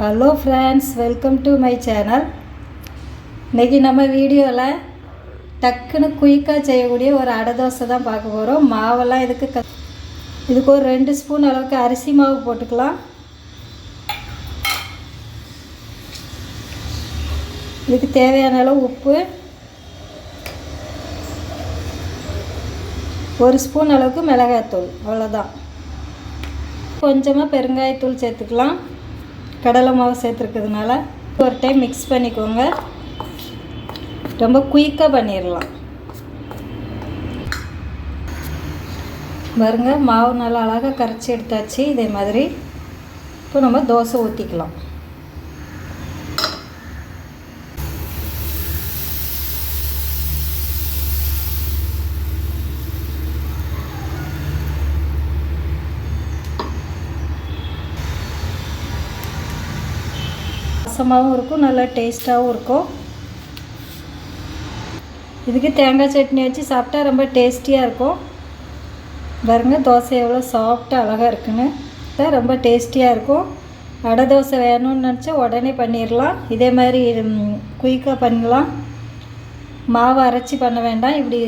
Hello friends, welcome to my channel. இன்றைக்கி நம்ம வீடியோவில் டக்குன்னு குயிக்காக செய்யக்கூடிய ஒரு அடை தோசை தான் பார்க்க போகிறோம். மாவெல்லாம் இதுக்கு ஒரு 2 ஸ்பூன் அளவுக்கு அரிசி மாவு போட்டுக்கலாம். இதுக்கு தேவையான அளவு உப்பு, 1 ஸ்பூன் அளவுக்கு மிளகாய்த்தூள், அவ்வளோதான். கொஞ்சமாக பெருங்காயத்தூள் சேர்த்துக்கலாம். கடலை மாவு சேர்த்துருக்கிறதுனால ஒரு டைம் மிக்ஸ் பண்ணிக்கோங்க. ரொம்ப குயிக்காக பண்ணிடலாம். பாருங்க, மாவு நல்லா அழகாக கரைச்சி எடுத்தாச்சு. இதே மாதிரி இப்போ நம்ம தோசை ஊற்றிக்கலாம். ரசமாகவும் இருக்கும், நல்லா டேஸ்ட்டாகவும் இருக்கும். இதுக்கு தேங்காய் சட்னி வச்சு சாப்பிட்டா ரொம்ப டேஸ்டியாக இருக்கும். பாருங்கள், தோசை எவ்வளோ சாஃப்டாக அழகாக இருக்குன்னு. ரொம்ப டேஸ்டியாக இருக்கும். அடை தோசை வேணும்னு நினச்சா உடனே பண்ணிடலாம். இதே மாதிரி குயிக்காக பண்ணலாம். மாவு அரைச்சி பண்ண வேண்டாம். இப்படி